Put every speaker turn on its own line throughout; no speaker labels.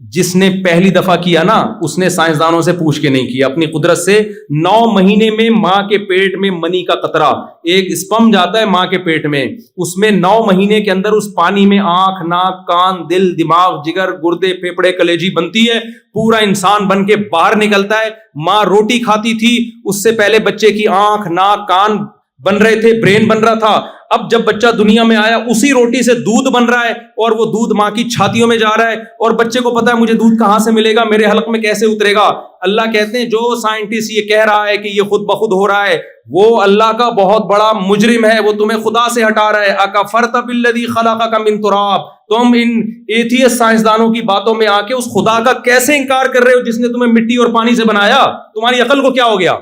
جس نے پہلی دفعہ کیا نا اس نے سائنسدانوں سے پوچھ کے نہیں کیا، اپنی قدرت سے 9 مہینے میں ماں کے پیٹ میں منی کا قطرہ، ایک اسپم جاتا ہے ماں کے پیٹ میں، اس میں 9 مہینے کے اندر اس پانی میں آنکھ، ناک، کان، دل، دماغ، جگر، گردے، پھیپھڑے، کلیجی بنتی ہے، پورا انسان بن کے باہر نکلتا ہے۔ ماں روٹی کھاتی تھی، اس سے پہلے بچے کی آنکھ، ناک، کان بن رہے تھے، برین بن رہا تھا۔ اب جب بچہ دنیا میں آیا اسی روٹی سے دودھ بن رہا ہے، اور وہ دودھ ماں کی چھاتیوں میں جا رہا ہے، اور بچے کو پتا ہے مجھے دودھ کہاں سے ملے گا، میرے حلق میں کیسے اترے گا۔ اللہ کہتے ہیں جو سائنٹسٹ یہ کہہ رہا ہے کہ یہ خود بخود ہو رہا ہے، وہ اللہ کا بہت بڑا مجرم ہے، وہ تمہیں خدا سے ہٹا رہا ہے۔ اکفرت بالذی خلقک من تراب، تم ان ایتھیسٹ سائنسدانوں کی باتوں میں آ کے اس خدا کا کیسے انکار کر رہے ہو جس نے تمہیں مٹی اور پانی سے بنایا؟ تمہاری عقل کو کیا ہو گیا؟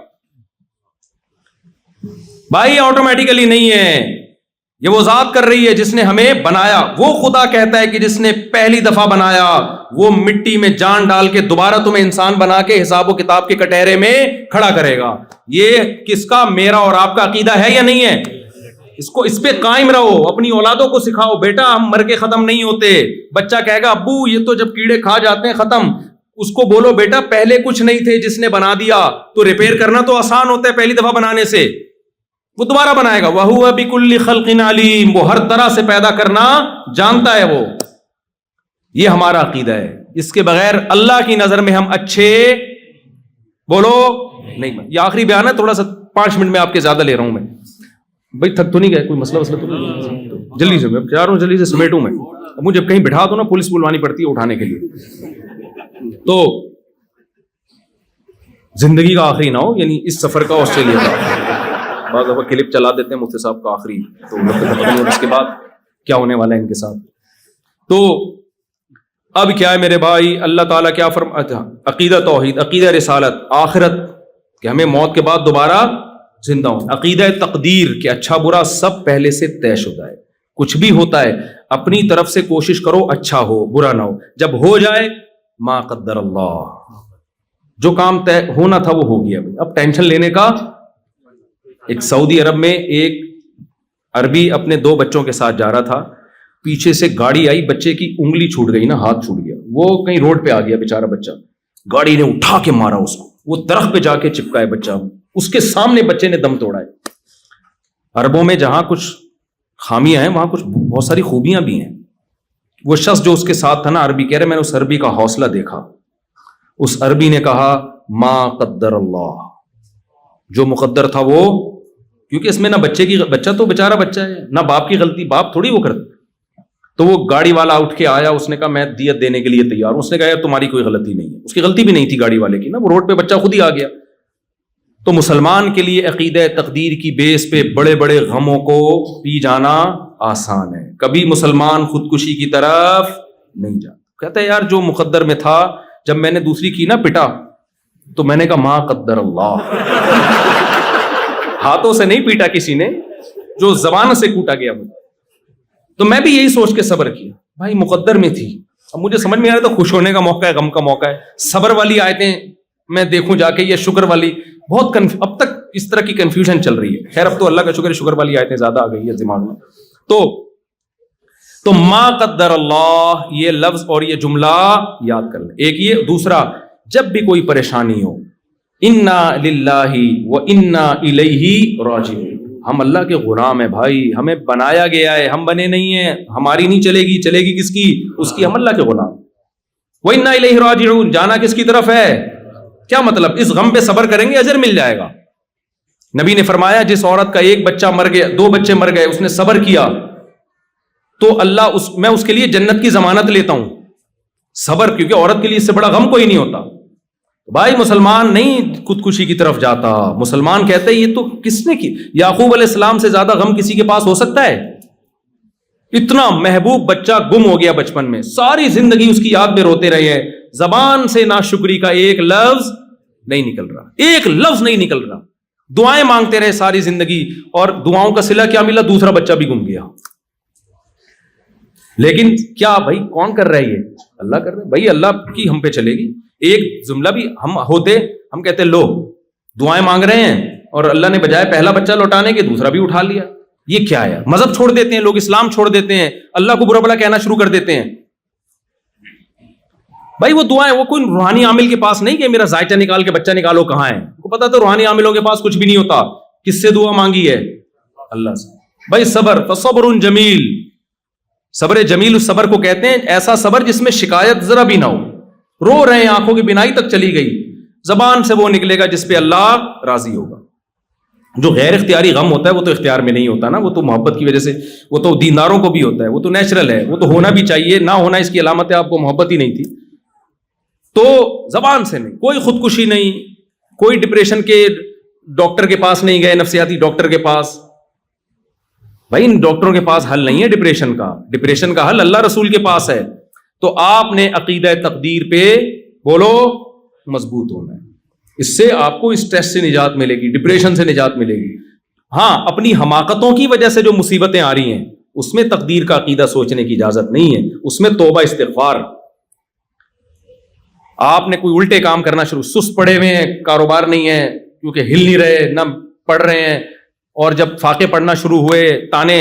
بھائی آٹومیٹیکلی نہیں ہے، یہ وہ ذات کر رہی ہے جس نے ہمیں بنایا۔ وہ خدا کہتا ہے کہ جس نے پہلی دفعہ بنایا وہ مٹی میں جان ڈال کے دوبارہ تمہیں انسان بنا کے حساب و کتاب کے کٹہرے میں کھڑا کرے گا۔ یہ کس کا؟ میرا اور آپ کا عقیدہ ہے یا نہیں ہے؟ اس پہ قائم رہو، اپنی اولادوں کو سکھاؤ بیٹا ہم مر کے ختم نہیں ہوتے۔ بچہ کہے گا ابو یہ تو جب کیڑے کھا جاتے ہیں ختم، اس کو بولو بیٹا پہلے کچھ نہیں تھے، جس نے بنا دیا تو ریپیئر کرنا تو آسان ہوتا ہے پہلی دفعہ بنانے سے، وہ دوبارہ بنائے گا۔ وَهُوَ بِكُلِّ خَلْقٍ عَلِيمٌ، وہ ہر طرح سے پیدا کرنا جانتا ہے وہ۔ یہ ہمارا عقیدہ ہے، اس کے بغیر اللہ کی نظر میں ہم اچھے بولو نہیں۔ یہ آخری بیان ہے، تھوڑا سا 5 منٹ میں آپ کے زیادہ لے رہا ہوں میں۔ بھائی تھک تو نہیں گئے؟ کوئی مسئلہ تو نہیں؟ جلدی سے میں چاہ رہا ہوں جلدی سے سمیٹوں میں، مجھے کہیں بٹھا دو نا پولیس بلوانی پڑتی ہے اٹھانے کے لیے۔ تو زندگی کا آخری نہ ہو، یعنی اس سفر کا، آسٹریلیا کا۔ بعض دفعہ کلپ چلا دیتے ہیں مفتی صاحب کا آخری، تو پتہ نہیں اس کے بعد کیا ہونے والا ہے ان کے ساتھ۔ تو اب کیا ہے میرے بھائی، اللہ تعالیٰ کیا فرماتا ہے؟ عقیدہ توحید، عقیدہ رسالت، آخرت کہ ہمیں موت کے بعد دوبارہ زندہ ہوں، عقیدہ تقدیر کہ اچھا برا سب پہلے سے طے شدہ ہے، کچھ بھی ہوتا ہے اپنی طرف سے کوشش کرو اچھا ہو برا نہ ہو، جب ہو جائے ما قدر اللہ، جو کام طے ہونا تھا وہ ہو گیا۔ اب ٹینشن لینے کا۔ ایک سعودی عرب میں ایک عربی اپنے 2 بچوں کے ساتھ جا رہا تھا، پیچھے سے گاڑی آئی، بچے کی انگلی چھوٹ گئی نا، ہاتھ چھوٹ گیا، وہ کہیں روڈ پہ آ گیا بیچارہ بچہ، گاڑی نے اٹھا کے مارا اس کو، وہ درخت پہ جا کے چپکا ہے بچہ، اس کے سامنے بچے نے دم توڑا ہے۔ عربوں میں جہاں کچھ خامیاں ہیں وہاں کچھ بہت ساری خوبیاں بھی ہیں۔ وہ شخص جو اس کے ساتھ تھا نا، عربی کہہ رہے میں نے اس عربی کا حوصلہ دیکھا، اس عربی نے کہا ما قدر اللہ، جو مقدر تھا وہ، کیونکہ اس میں نہ بچہ تو بیچارہ بچہ ہے، نہ باپ کی غلطی، باپ تھوڑی وہ کرتا۔ تو وہ گاڑی والا اٹھ کے آیا، اس نے کہا میں دیت دینے کے لیے تیار ہوں۔ اس نے کہا یار تمہاری کوئی غلطی نہیں ہے، اس کی غلطی بھی نہیں تھی گاڑی والے کی نا، وہ روڈ پہ بچہ خود ہی آ گیا۔ تو مسلمان کے لیے عقیدہ تقدیر کی بیس پہ بڑے بڑے غموں کو پی جانا آسان ہے، کبھی مسلمان خودکشی کی طرف نہیں جاتا۔ کہتا ہے یار جو مقدر میں تھا، جب میں نے دوسری کی نا پٹا تو میں نے کہا ما قدر اللہ، ہاتھوں سے نہیں پیٹا کسی نے، جو زبان سے کوٹا گیا مجھے۔ تو میں بھی یہی سوچ کے صبر کیا، بھائی مقدر میں تھی، اب مجھے سمجھ میں آ رہا تھا خوش ہونے کا موقع ہے، غم کا موقع ہے، صبر والی آیتیں میں دیکھوں جا کے یا شکر والی، بہت اب تک اس طرح کی کنفیوژن چل رہی ہے۔ خیر اب تو اللہ کا شکر ہے شکر والی آیتیں زیادہ آ گئی ہے دماغ میں۔ تو ما قدر اللہ یہ لفظ اور یہ جملہ یاد کر لیں۔ ایک یہ، دوسرا جب بھی کوئی پریشانی ہو، انا للہ و انا الیہ راجعون، ہم اللہ کے غلام ہیں بھائی، ہمیں بنایا گیا ہے، ہم بنے نہیں ہیں، ہماری نہیں چلے گی، چلے گی کس کی؟ اس کی، ہم اللہ کے غلام۔ و انا الیہ راجعون، جانا کس کی طرف ہے؟ کیا مطلب؟ اس غم پہ صبر کریں گے اجر مل جائے گا۔ نبی نے فرمایا جس عورت کا 1 بچہ مر گیا، 2 بچے مر گئے، اس نے صبر کیا تو اللہ میں اس کے لیے جنت کی ضمانت لیتا ہوں۔ صبر، کیونکہ عورت کے لیے اس سے بڑا غم کوئی نہیں ہوتا۔ بھائی مسلمان نہیں خودکشی کی طرف جاتا، مسلمان کہتے ہیں یہ تو کس نے کی؟ یعقوب علیہ السلام سے زیادہ غم کسی کے پاس ہو سکتا ہے؟ اتنا محبوب بچہ گم ہو گیا بچپن میں، ساری زندگی اس کی یاد میں روتے رہے ہیں، زبان سے ناشکری کا ایک لفظ نہیں نکل رہا، ایک لفظ نہیں نکل رہا، دعائیں مانگتے رہے ساری زندگی، اور دعاؤں کا صلہ کیا ملا؟ دوسرا بچہ بھی گم گیا۔ لیکن کیا بھائی کون کر رہا ہے؟ یہ اللہ کر رہا ہے بھائی، اللہ کی ہم پہ چلے گی۔ ایک جملہ بھی ہم ہوتے، ہم کہتے لو دعائیں مانگ رہے ہیں اور اللہ نے بجائے پہلا بچہ لوٹانے کے دوسرا بھی اٹھا لیا۔ یہ کیا ہے؟ مذہب چھوڑ دیتے ہیں لوگ، اسلام چھوڑ دیتے ہیں، اللہ کو برا بھلا کہنا شروع کر دیتے ہیں۔ بھائی وہ دعائیں وہ کوئی روحانی عامل کے پاس نہیں کہ میرا ذائچہ نکال کے بچہ نکالو کہاں ہے. کو پتا تو روحانی عاملوں کے پاس کچھ بھی نہیں ہوتا. کس سے دعا مانگی ہے؟ اللہ سے. بھائی صبر، فصبر جمیل، صبر جمیل اس صبر کو کہتے ہیں، ایسا صبر جس میں شکایت ذرا بھی نہ ہو. رو رہے ہیں، آنکھوں کی بینائی تک چلی گئی، زبان سے وہ نکلے گا جس پہ اللہ راضی ہوگا. جو غیر اختیاری غم ہوتا ہے وہ تو اختیار میں نہیں ہوتا نا، وہ تو محبت کی وجہ سے، وہ تو دینداروں کو بھی ہوتا ہے، وہ تو نیچرل ہے، وہ تو ہونا بھی چاہیے، نہ ہونا اس کی علامت ہے آپ کو محبت ہی نہیں تھی. تو زبان سے نہیں، کوئی خودکشی نہیں، کوئی ڈپریشن کے ڈاکٹر کے پاس نہیں گئے، نفسیاتی ڈاکٹر کے پاس. بھائی ان ڈاکٹروں کے پاس حل نہیں ہے ڈپریشن کا، ڈپریشن کا حل اللہ رسول کے پاس ہے. تو آپ نے عقیدہ تقدیر پہ بولو مضبوط ہونا ہے. اس سے آپ کو اسٹریس سے نجات ملے گی، ڈپریشن سے نجات ملے گی. ہاں اپنی حماقتوں کی وجہ سے جو مصیبتیں آ رہی ہیں اس میں تقدیر کا عقیدہ سوچنے کی اجازت نہیں ہے، اس میں توبہ استغفار. آپ نے کوئی الٹے کام کرنا شروع، سست پڑے ہوئے ہیں، کاروبار نہیں ہے کیونکہ ہل نہیں رہے، نہ پڑھ رہے ہیں، اور جب فاقے پڑھنا شروع ہوئے تانے،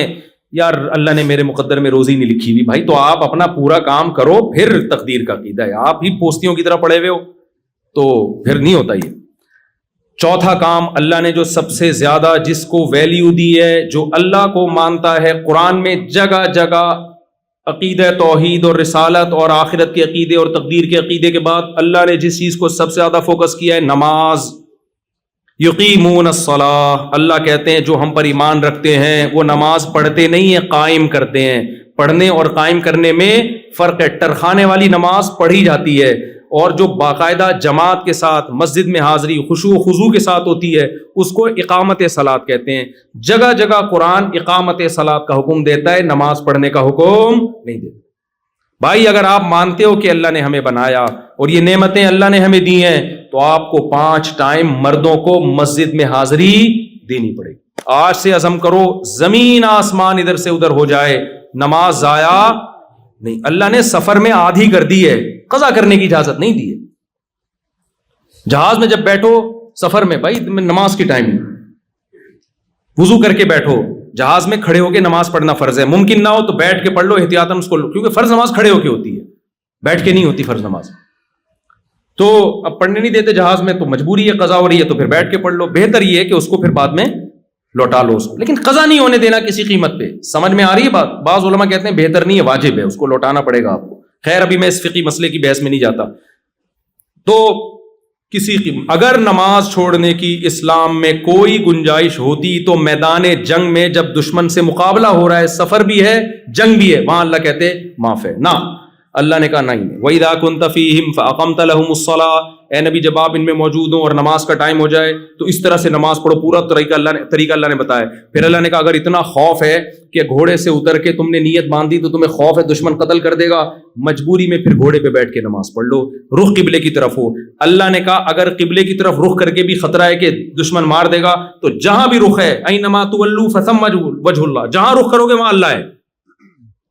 یار اللہ نے میرے مقدر میں روزی نہیں لکھی ہوئی. بھائی تو آپ اپنا پورا کام کرو، پھر تقدیر کا عقیدہ ہے. آپ ہی پوستیوں کی طرح پڑے ہوئے ہو تو پھر نہیں ہوتا یہ. چوتھا کام، اللہ نے جو سب سے زیادہ جس کو ویلیو دی ہے، جو اللہ کو مانتا ہے، قرآن میں جگہ جگہ عقیدہ توحید اور رسالت اور آخرت کے عقیدے اور تقدیر کے عقیدے کے بعد اللہ نے جس چیز کو سب سے زیادہ فوکس کیا ہے، نماز. یقیمون الصلاۃ، اللہ کہتے ہیں جو ہم پر ایمان رکھتے ہیں وہ نماز پڑھتے نہیں ہیں، قائم کرتے ہیں. پڑھنے اور قائم کرنے میں فرق ہے. ٹرخانے والی نماز پڑھی جاتی ہے، اور جو باقاعدہ جماعت کے ساتھ مسجد میں حاضری خشوع و خضوع کے ساتھ ہوتی ہے اس کو اقامت صلاۃ کہتے ہیں. جگہ جگہ قرآن اقامت صلاۃ کا حکم دیتا ہے، نماز پڑھنے کا حکم نہیں دیتا. بھائی اگر آپ مانتے ہو کہ اللہ نے ہمیں بنایا اور یہ نعمتیں اللہ نے ہمیں دی ہیں تو آپ کو 5 ٹائم مردوں کو مسجد میں حاضری دینی پڑے گی. آج سے عزم کرو، زمین آسمان ادھر سے ادھر ہو جائے، نماز ضائع نہیں. اللہ نے سفر میں آدھی کر دی ہے، قضا کرنے کی اجازت نہیں دی ہے. جہاز میں جب بیٹھو سفر میں، بھائی نماز کی ٹائم وضو کر کے بیٹھو. جہاز میں کھڑے ہو کے نماز پڑھنا فرض ہے، ممکن نہ ہو تو بیٹھ کے پڑھ لو احتیاطاً اس کو، کیونکہ فرض نماز کھڑے ہو کے ہوتی ہے، بیٹھ کے نہیں ہوتی فرض نماز. تو اب پڑھنے نہیں دیتے جہاز میں تو مجبوری ہے، قضا ہو رہی ہے تو پھر بیٹھ کے پڑھ لو. بہتر یہ ہے کہ اس کو پھر بعد میں لوٹا لو اس کو، لیکن قضا نہیں ہونے دینا کسی قیمت پہ. سمجھ میں آ رہی ہے بات؟ بعض علماء کہتے ہیں بہتر نہیں ہے، واجب ہے، اس کو لوٹانا پڑے گا آپ کو. خیر ابھی میں اس فقہی مسئلے کی بحث میں نہیں جاتا. تو کسی اگر نماز چھوڑنے کی اسلام میں کوئی گنجائش ہوتی تو میدان جنگ میں جب دشمن سے مقابلہ ہو رہا ہے، سفر بھی ہے جنگ بھی ہے، وہاں اللہ کہتے معاف ہے. نہ، اللہ نے کہا نہیں. وَإِذَا كُنْتَ فِيهِمْ فَأَقَمْتَ لَهُمُ الصَّلَاةَ، اے نبی جب آپ ان میں موجود ہوں اور نماز کا ٹائم ہو جائے تو اس طرح سے نماز پڑھو. پورا طریقہ اللہ نے بتایا. پھر اللہ نے کہا اگر اتنا خوف ہے کہ گھوڑے سے اتر کے تم نے نیت باندھی تو تمہیں خوف ہے دشمن قتل کر دے گا، مجبوری میں پھر گھوڑے پہ بیٹھ کے نماز پڑھ لو، رخ قبلے کی طرف ہو. اللہ نے کہا اگر قبلے کی طرف رخ کر کے بھی خطرہ ہے کہ دشمن مار دے گا تو جہاں بھی رخ ہے، اَيْنَمَا تُوَلُّوا فَثَمَّ وَجْهُ اللَّهِ، جہاں رخ کرو گے وہاں اللہ ہے،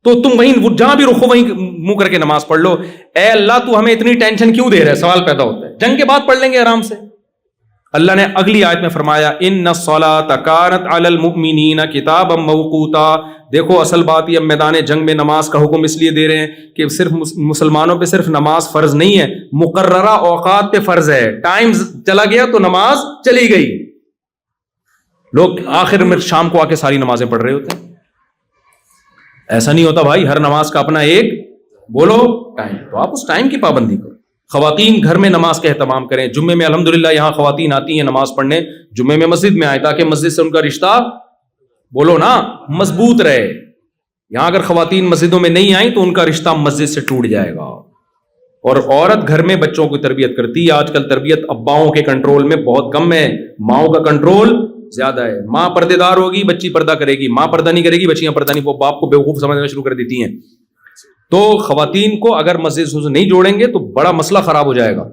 تو تم وہیں جہاں بھی رخو وہیں منہ کر کے نماز پڑھ لو. اے اللہ تو ہمیں اتنی ٹینشن کیوں دے رہا ہے؟ سوال پیدا ہوتا ہے. جنگ کے بعد پڑھ لیں گے آرام سے. اللہ نے اگلی آیت میں فرمایا ان الصلاۃ کانت علی المؤمنین کتابا موقوتا. دیکھو اصل بات یہ میدان جنگ میں نماز کا حکم اس لیے دے رہے ہیں کہ صرف مسلمانوں پہ صرف نماز فرض نہیں ہے، مقررہ اوقات پہ فرض ہے. ٹائم چلا گیا تو نماز چلی گئی. لوگ آخر میں شام کو آ کے ساری نمازیں پڑھ رہے ہوتے ہیں. ایسا نہیں ہوتا بھائی، ہر نماز کا اپنا ایک بولو ٹائم، تو آپ اس ٹائم کی پابندی کرو. خواتین گھر میں نماز کا اہتمام کریں. جمعے میں الحمدللہ یہاں خواتین آتی ہیں نماز پڑھنے، جمعے میں مسجد میں آئے تاکہ مسجد سے ان کا رشتہ بولو نا مضبوط رہے. یہاں اگر خواتین مسجدوں میں نہیں آئیں تو ان کا رشتہ مسجد سے ٹوٹ جائے گا. اور عورت گھر میں بچوں کی تربیت کرتی ہے. آج کل تربیت اباؤں کے کنٹرول میں بہت کم ہے، ماؤں کا کنٹرول زیادہ ہے. ماں پردے دار ہوگی بچی پردہ کرے گی، ماں پردہ نہیں کرے گی بچیاں پردہ نہیں، وہ باپ کو بیوقوف سمجھنا شروع کر دیتی ہیں. تو خواتین کو اگر مسجد سے نہیں جوڑیں گے تو بڑا مسئلہ خراب ہو جائے گا.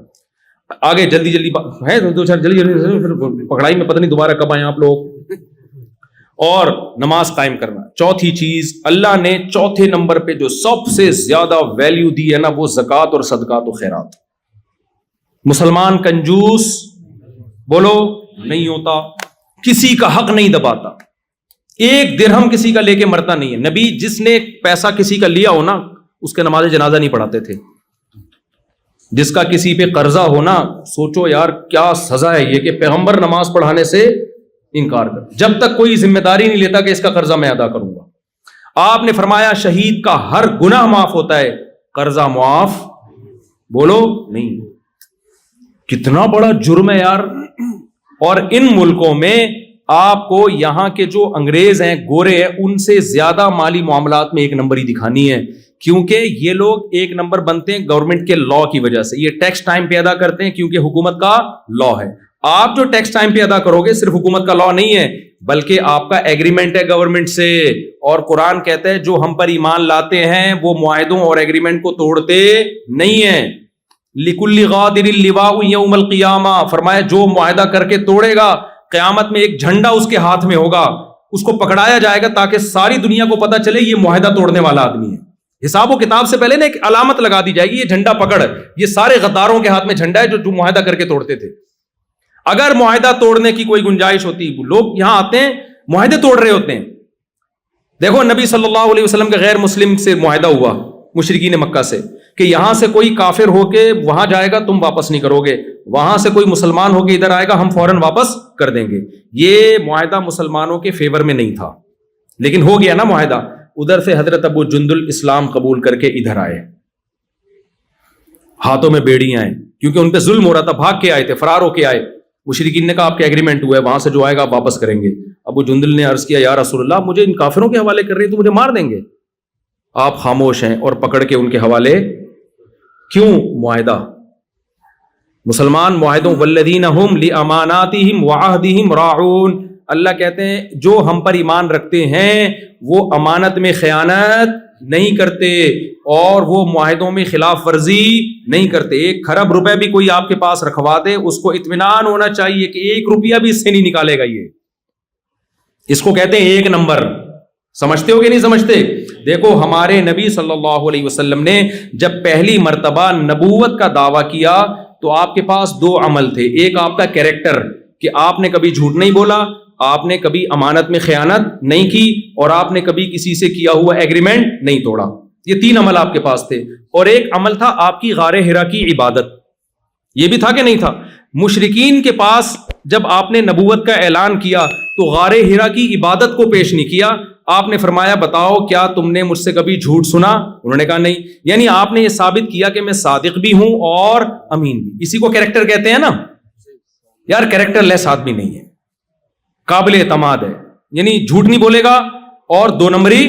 آگے جلدی ہے جلدی پکڑائی میں پتہ نہیں دوبارہ کب آئیں آپ لوگ. اور نماز قائم کرنا. چوتھی چیز اللہ نے چوتھے نمبر پہ جو سب سے زیادہ ویلیو دی ہے نا وہ زکوٰۃ اور صدقات و خیرات. مسلمان کنجوس بولو نہیں ہوتا، کسی کا حق نہیں دباتا، ایک درہم کسی کا لے کے مرتا نہیں ہے. نبی جس نے پیسہ کسی کا لیا ہو نا اس کے نماز جنازہ نہیں پڑھاتے تھے. جس کا کسی پہ قرضہ ہونا، سوچو یار کیا سزا ہے یہ کہ پیغمبر نماز پڑھانے سے انکار کر، جب تک کوئی ذمہ داری نہیں لیتا کہ اس کا قرضہ میں ادا کروں گا۔ آپ نے فرمایا شہید کا ہر گناہ معاف ہوتا ہے، قرضہ معاف بولو نہیں۔ کتنا بڑا جرم ہے یار۔ اور ان ملکوں میں آپ کو یہاں کے جو انگریز ہیں، گورے ہیں، ان سے زیادہ مالی معاملات میں ایک نمبری دکھانی ہے، کیونکہ یہ لوگ ایک نمبر بنتے ہیں گورنمنٹ کے لا کی وجہ سے۔ یہ ٹیکس ٹائم پہ ادا کرتے ہیں کیونکہ حکومت کا لا ہے۔ آپ جو ٹیکس ٹائم پہ ادا کرو گے صرف حکومت کا لا نہیں ہے، بلکہ آپ کا ایگریمنٹ ہے گورنمنٹ سے، اور قرآن کہتا ہے جو ہم پر ایمان لاتے ہیں وہ معاہدوں اور ایگریمنٹ کو توڑتے نہیں ہیں۔ لِكُلِّ غَادِرٍ لِوَاءٌ يَوْمَ الْقِيَامَةِ، فرمایا جو معاہدہ کر کے توڑے گا قیامت میں ایک جھنڈا اس کے ہاتھ میں ہوگا، اس کو پکڑایا جائے گا تاکہ ساری دنیا کو پتا چلے یہ معاہدہ توڑنے والا آدمی ہے۔ حساب و کتاب سے پہلے نا ایک علامت لگا دی جائے گی، یہ جھنڈا پکڑ، یہ سارے غداروں کے ہاتھ میں جھنڈا ہے جو معاہدہ کر کے توڑتے تھے۔ اگر معاہدہ توڑنے کی کوئی گنجائش ہوتی، لوگ یہاں آتے ہیں معاہدے توڑ رہے ہوتے ہیں۔ دیکھو نبی صلی اللہ علیہ وسلم کے غیر مسلم سے معاہدہ ہوا مشرکین مکہ سے کہ یہاں سے کوئی کافر ہو کے وہاں جائے گا تم واپس نہیں کرو گے، وہاں سے کوئی مسلمان ہو کے ادھر آئے گا ہم فوراً واپس کر دیں گے۔ یہ معاہدہ مسلمانوں کے فیور میں نہیں تھا، لیکن ہو گیا نا معاہدہ۔ ادھر سے حضرت ابو جندل اسلام قبول کر کے ادھر آئے، ہاتھوں میں بیڑیاں ہیں کیونکہ ان پہ ظلم ہو رہا تھا، بھاگ کے آئے تھے، فرار ہو کے آئے۔ مشرکین نے کہا آپ کے ایگریمنٹ ہوا ہے، وہاں سے جو آئے گا آپ واپس کریں گے۔ ابو جندل نے عرض کیا یا رسول اللہ مجھے ان کافروں کے حوالے کر رہے ہیں تو مجھے مار دیں گے۔ آپ خاموش ہیں اور پکڑ کے ان کے حوالے کیوں؟ معاہدہ، مسلمان معاہدوں، والذین ہم لاماناتہم وعہدہم راعون، اللہ کہتے ہیں جو ہم پر ایمان رکھتے ہیں وہ امانت میں خیانت نہیں کرتے اور وہ معاہدوں میں خلاف ورزی نہیں کرتے۔ 1 کھرب روپے بھی کوئی آپ کے پاس رکھوا دے اس کو اطمینان ہونا چاہیے کہ 1 روپیہ بھی اس سے نہیں نکالے گا۔ یہ اس کو کہتے ہیں 1 نمبر۔ سمجھتے ہو کہ نہیں سمجھتے؟ دیکھو ہمارے نبی صلی اللہ علیہ وسلم نے جب پہلی مرتبہ نبوت کا دعویٰ کیا تو آپ کے پاس 2 عمل تھے۔ ایک آپ کا کیریکٹر کہ آپ نے کبھی جھوٹ نہیں بولا، آپ نے کبھی امانت میں خیانت نہیں کی، اور آپ نے کبھی کسی سے کیا ہوا ایگریمنٹ نہیں توڑا۔ یہ 3 عمل آپ کے پاس تھے۔ اور ایک عمل تھا آپ کی غار حرا کی عبادت، یہ بھی تھا کہ نہیں تھا؟ مشرکین کے پاس جب آپ نے نبوت کا اعلان کیا تو غار حرا کی عبادت کو پیش نہیں کیا۔ آپ نے فرمایا بتاؤ کیا تم نے مجھ سے کبھی جھوٹ سنا؟ انہوں نے کہا نہیں۔ یعنی آپ نے یہ ثابت کیا کہ میں صادق بھی ہوں اور امین بھی۔ اسی کو کیریکٹر کہتے ہیں نا یار، کیریکٹر لیس آدمی نہیں ہے، قابل اعتماد ہے، یعنی جھوٹ نہیں بولے گا اور 2 نمبری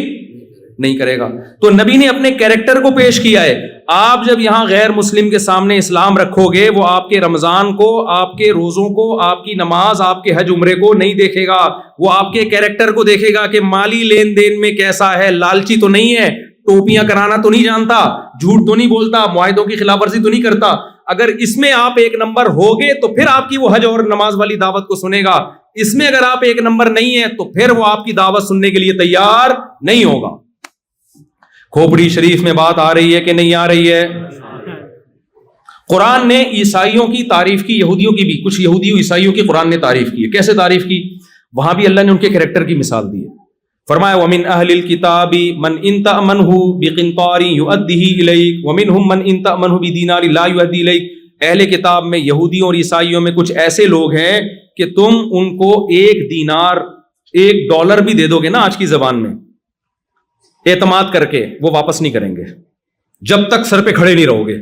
نہیں کرے گا۔ تو نبی نے اپنے کیریکٹر کو پیش کیا ہے۔ آپ جب یہاں غیر مسلم کے سامنے اسلام رکھو گے وہ آپ کے رمضان کو، آپ کے روزوں کو، آپ کی نماز، آپ کے حج عمرے کو نہیں دیکھے گا، وہ آپ کے کیریکٹر کو دیکھے گا کہ مالی لین دین میں کیسا ہے، لالچی تو نہیں ہے، ٹوپیاں کرانا تو نہیں جانتا، جھوٹ تو نہیں بولتا، معاہدوں کی خلاف ورزی تو نہیں کرتا۔ اگر اس میں آپ 1 نمبر ہوگے تو پھر آپ کی وہ حج اور نماز والی دعوت کو سنے گا۔ اس میں اگر آپ 1 نمبر نہیں ہیں تو پھر وہ آپ کی دعوت سننے کے لیے تیار نہیں ہوگا۔ کھوپڑی شریف میں بات آ رہی ہے کہ نہیں آ رہی ہے؟ قرآن نے عیسائیوں کی تعریف کی، یہودیوں کی بھی، کچھ یہودی عیسائیوں کی قرآن نے تعریف کی ہے۔ کیسے تعریف کی؟ وہاں بھی اللہ نے ان کے کریکٹر کی مثال دی ہے۔ فرمایا وَمِنْ أَهْلِ الْكِتَابِ مَنْ إِنْ تَأْمَنْهُ بِقِنْطَارٍ يُؤَدِّهِ إِلَيْكَ وَمِنْهُمْ مَنْ إِنْ تَأْمَنْهُ بِدِينَارٍ لَا يُؤَدِّي إِلَيْكَ۔ اہل کتاب میں یہودیوں اور عیسائیوں میں کچھ ایسے لوگ ہیں کہ تم ان کو 1 دینار، $1 بھی دے دو گے نا آج کی زبان میں، اعتماد کر کے وہ واپس نہیں کریں گے جب تک سر پہ کھڑے نہیں رہو گے۔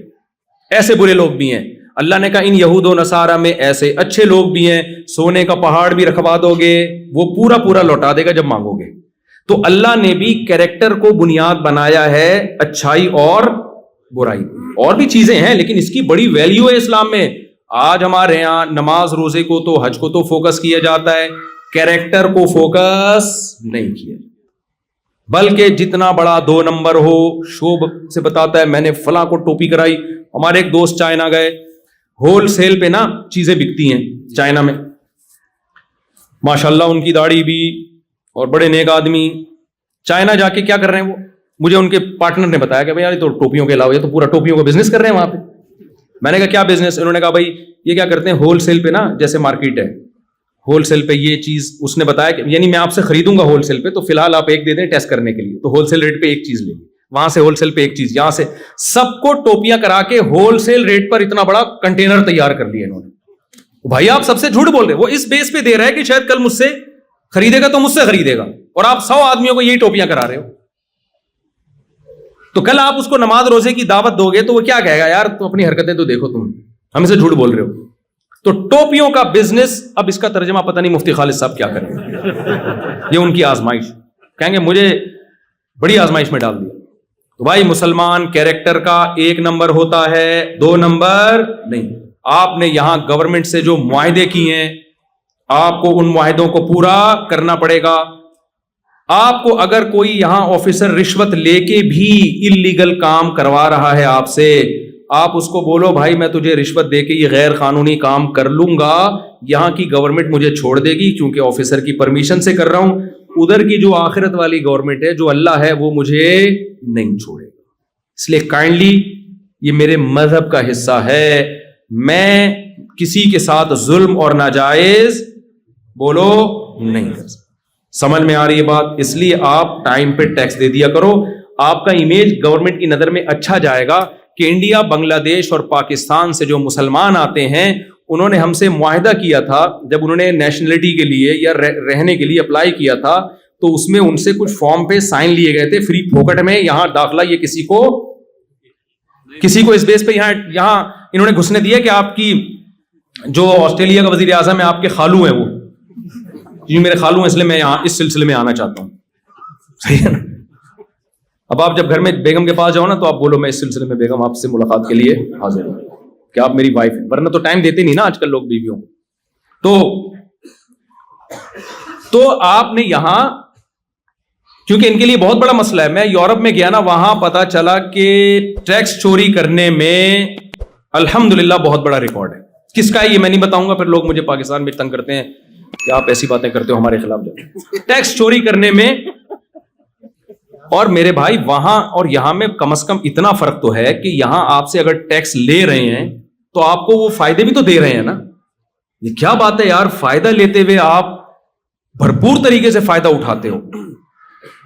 ایسے برے لوگ بھی ہیں۔ اللہ نے کہا ان یہود و نصارہ میں ایسے اچھے لوگ بھی ہیں، سونے کا پہاڑ بھی رکھوا دو گے وہ پورا لوٹا دے گا جب مانگو گے۔ تو اللہ نے بھی کیریکٹر کو بنیاد بنایا ہے، اچھائی اور برائی۔ اور بھی چیزیں ہیں لیکن اس کی بڑی ویلیو ہے اسلام میں۔ آج ہمارے یہاں نماز روزے کو تو، حج کو تو فوکس کیا جاتا ہے، کیریکٹر کو فوکس نہیں کیا، بلکہ جتنا بڑا 2 نمبر ہو شوب سے بتاتا ہے میں نے فلاں کو ٹوپی کرائی۔ ہمارے ایک دوست چائنا گئے، ہول سیل پہ نا چیزیں بکتی ہیں چائنا میں، ماشاءاللہ ان کی داڑھی بھی اور بڑے نیک آدمی۔ چائنا جا کے کیا کر رہے ہیں وہ، مجھے ان کے پارٹنر نے بتایا کہ بھائی یار یہ تو ٹوپیوں کے علاوہ یہ تو پورا ٹوپیوں کا بزنس کر رہے ہیں وہاں پہ۔ میں نے کہا کیا بزنس؟ انہوں نے کہا بھائی یہ کیا کرتے ہیں ہول سیل پہ نا، جیسے مارکیٹ ہے ہول سیل پہ یہ چیز، اس نے بتایا کہ یعنی میں آپ سے خریدوں گا ہول سیل پہ تو فی الحال آپ 1 دے دیں ٹیسٹ کرنے کے لیے، تو ہول سیل ریٹ پہ 1 چیز لیں گے، وہاں سے ہول سیل پہ ایک چیز, یہاں سے سب کو ٹوپیاں کرا کے ہول سیل ریٹ پر اتنا بڑا کنٹینر تیار کر لیا انہوں نے. بھائی آپ سب سے جھوٹ بول رہے, وہ اس بیس پہ دے رہا ہے کہ شاید کل مجھ سے خریدے گا تو مجھ سے خریدے گا, اور آپ 100 آدمیوں کو یہی ٹوپیاں کرا رہے ہو. تو کل آپ اس کو نماز روزے کی دعوت دو گے تو وہ کیا کہے گا, یار تو اپنی حرکتیں تو دیکھو, تم ہم سے جھوٹ بول رہے ہو. تو ٹوپیوں کا بزنس, اب اس کا ترجمہ پتہ نہیں مفتی خالد صاحب کیا کریں گے, یہ ان کی آزمائش, کہیں گے مجھے بڑی آزمائش میں ڈال دیا. تو بھائی مسلمان کیریکٹر کا 1 نمبر ہوتا ہے, 2 نمبر نہیں. آپ نے یہاں گورنمنٹ سے جو معاہدے کیے ہیں آپ کو ان معاہدوں کو پورا کرنا پڑے گا. آپ کو اگر کوئی یہاں آفیسر رشوت لے کے بھی اللیگل کام کروا رہا ہے آپ سے, آپ اس کو بولو بھائی میں تجھے رشوت دے کے یہ غیر قانونی کام کر لوں گا, یہاں کی گورنمنٹ مجھے چھوڑ دے گی کیونکہ آفیسر کی پرمیشن سے کر رہا ہوں. ادھر کی جو آخرت والی گورنمنٹ ہے, جو اللہ ہے, وہ مجھے نہیں چھوڑے گا. اس لیے کائنڈلی یہ میرے مذہب کا حصہ ہے, میں کسی کے ساتھ ظلم اور ناجائز بولو نہیں کر سکتا. سمجھ میں آ رہی ہے بات؟ اس لیے آپ ٹائم پہ ٹیکس دے دیا کرو, آپ کا امیج گورنمنٹ کی نظر میں اچھا جائے گا کہ انڈیا, بنگلہ دیش اور پاکستان سے جو مسلمان آتے ہیں انہوں نے ہم سے معاہدہ کیا تھا جب انہوں نے نیشنلٹی کے لیے یا رہنے کے لیے اپلائی کیا تھا, تو اس میں ان سے کچھ فارم پہ سائن لیے گئے تھے فری پھوکٹ میں, یہاں داخلہ یہ کسی کو اس بیس پہ یہاں انہوں نے گھسنے دیا کہ آپ کی جو آسٹریلیا کا وزیر اعظم ہے آپ کے خالو ہیں, وہ یہ میرے خالو ہیں اس لیے میں یہاں اس سلسلے میں آنا چاہتا ہوں. صحیح ہے نا؟ اب آپ جب گھر میں بیگم کے پاس جاؤ نا تو آپ بولو میں اس سلسلے میں بیگم آپ سے ملاقات کے لیے حاضر ہوں کہ آپ میری وائف ہیں, ورنہ تو ٹائم دیتے نہیں نا آج کل لوگ بیویوں کو. تو آپ نے یہاں, کیونکہ ان کے لیے بہت بڑا مسئلہ ہے, میں یورپ میں گیا نا, وہاں پتا چلا کہ ٹیکس چوری کرنے میں الحمدللہ بہت بڑا ریکارڈ ہے. کس کا ہے یہ میں نہیں بتاؤں گا, پھر لوگ مجھے پاکستان میں تنگ کرتے ہیں کہ آپ ایسی باتیں کرتے ہو ہمارے خلاف. ٹیکس چوری کرنے میں, اور میرے بھائی وہاں اور یہاں میں کم از کم اتنا فرق تو ہے کہ یہاں آپ سے اگر ٹیکس لے رہے ہیں تو آپ کو وہ فائدے بھی تو دے رہے ہیں نا. یہ کیا بات ہے یار, فائدہ لیتے ہوئے آپ بھرپور طریقے سے فائدہ اٹھاتے ہو,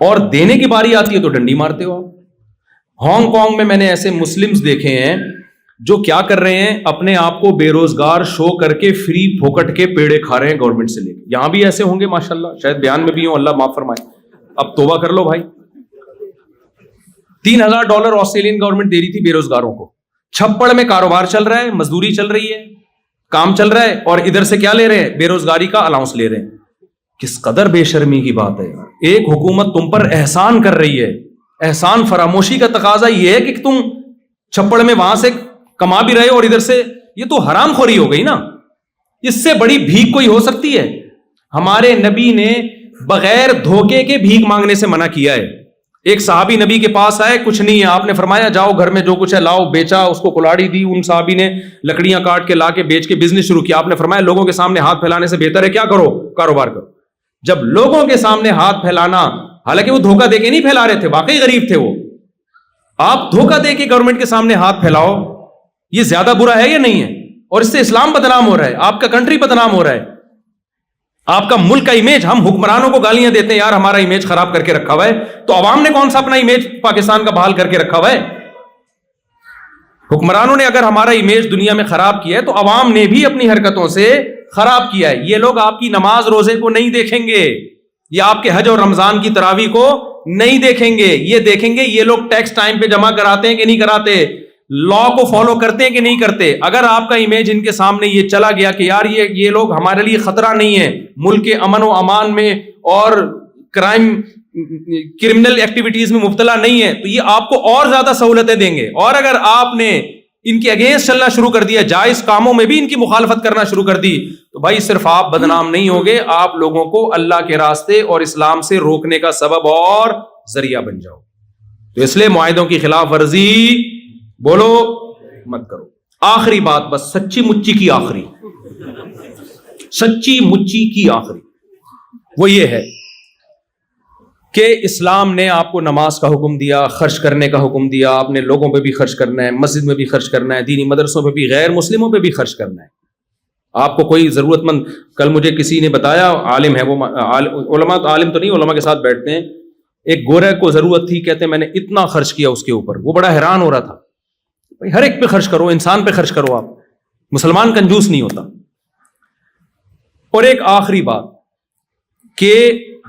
اور دینے کی باری آتی ہے تو ڈنڈی مارتے ہو. ہانگ کانگ میں نے ایسے مسلمز دیکھے ہیں جو کیا کر رہے ہیں, اپنے آپ کو بے روزگار شو کر کے فری پھوکٹ کے پیڑے کھا رہے ہیں گورنمنٹ سے لے کے. یہاں بھی ایسے ہوں گے ماشاءاللہ, شاید بیان میں بھی ہوں, اللہ معاف فرمائے. اب توبہ کر لو بھائی. $3,000 آسٹریلین گورنمنٹ دے رہی تھی بے روزگاروں کو. چھپڑ میں کاروبار چل رہا ہے, مزدوری چل رہی ہے, کام چل رہا ہے, اور ادھر سے کیا لے رہے ہیں, بے روزگاری کا الاؤنس لے رہے ہیں. کس قدر بے شرمی کی بات ہے. ایک حکومت تم پر احسان کر رہی ہے, احسان فراموشی کا تقاضا یہ ہے کہ تم چھپڑ میں وہاں سے کما بھی رہے ہو اور ادھر سے, یہ تو حرام خوری ہو گئی نا. اس سے بڑی بھیک کوئی ہو سکتی ہے؟ ہمارے نبی نے بغیر دھوکے کے بھیک مانگنے سے منع کیا ہے. ایک صحابی نبی کے پاس آئے, کچھ نہیں ہے, آپ نے فرمایا جاؤ گھر میں جو کچھ ہے لاؤ, بیچا, اس کو کلاڑی دی, ان صحابی نے لکڑیاں کاٹ کے لا کے بیچ کے بزنس شروع کیا. آپ نے فرمایا لوگوں کے سامنے ہاتھ پھیلانے سے بہتر ہے کیا کرو, کاروبار کرو. جب لوگوں کے سامنے ہاتھ پھیلانا, حالانکہ وہ دھوکہ دے کے نہیں پھیلا رہے تھے, واقعی غریب تھے وہ, آپ دھوکہ دے کے گورنمنٹ کے سامنے ہاتھ پھیلاؤ, یہ زیادہ برا ہے یا نہیں ہے؟ اور اس سے اسلام بدنام ہو رہا ہے, آپ کا کنٹری بدنام ہو رہا ہے, آپ کا ملک کا امیج. ہم حکمرانوں کو گالیاں دیتے ہیں یار ہمارا امیج خراب کر کے رکھا ہوا ہے, تو عوام نے کون سا اپنا امیج پاکستان کا بحال کر کے رکھا ہوا ہے؟ حکمرانوں نے اگر ہمارا امیج دنیا میں خراب کیا ہے تو عوام نے بھی اپنی حرکتوں سے خراب کیا ہے. یہ لوگ آپ کی نماز روزے کو نہیں دیکھیں گے, یا آپ کے حج اور رمضان کی تراویح کو نہیں دیکھیں گے, یہ دیکھیں گے یہ لوگ ٹیکس ٹائم پہ جمع کراتے ہیں کہ نہیں کراتے, لا کو فالو کرتے ہیں کہ نہیں کرتے. اگر آپ کا امیج ان کے سامنے یہ چلا گیا کہ یار یہ لوگ ہمارے لیے خطرہ نہیں ہے, ملک کے امن و امان میں اور کرمنل ایکٹیویٹیز میں مبتلا نہیں ہے, تو یہ آپ کو اور زیادہ سہولتیں دیں گے. اور اگر آپ نے ان کے اگینسٹ چلنا شروع کر دیا, جائز کاموں میں بھی ان کی مخالفت کرنا شروع کر دی, تو بھائی صرف آپ بدنام نہیں ہوگے, آپ لوگوں کو اللہ کے راستے اور اسلام سے روکنے کا سبب اور ذریعہ بن جاؤ. تو اس لیے معاہدوں کی خلاف ورزی بولو مت کرو. آخری بات, بس سچی مچی کی آخری, سچی مچی کی آخری, وہ یہ ہے کہ اسلام نے آپ کو نماز کا حکم دیا, خرچ کرنے کا حکم دیا, آپ نے لوگوں پہ بھی خرچ کرنا ہے, مسجد میں بھی خرچ کرنا ہے, دینی مدرسوں پہ بھی, غیر مسلموں پہ بھی خرچ کرنا ہے. آپ کو کوئی ضرورت مند, کل مجھے کسی نے بتایا, عالم ہے وہ, علماء عالم تو نہیں, علماء کے ساتھ بیٹھتے ہیں, ایک گورے کو ضرورت تھی, کہتے میں نے اتنا خرچ کیا اس کے اوپر, وہ بڑا حیران ہو رہا تھا. بھائی ہر ایک پہ خرچ کرو, انسان پہ خرچ کرو, آپ مسلمان کنجوس نہیں ہوتا. اور ایک آخری بات کہ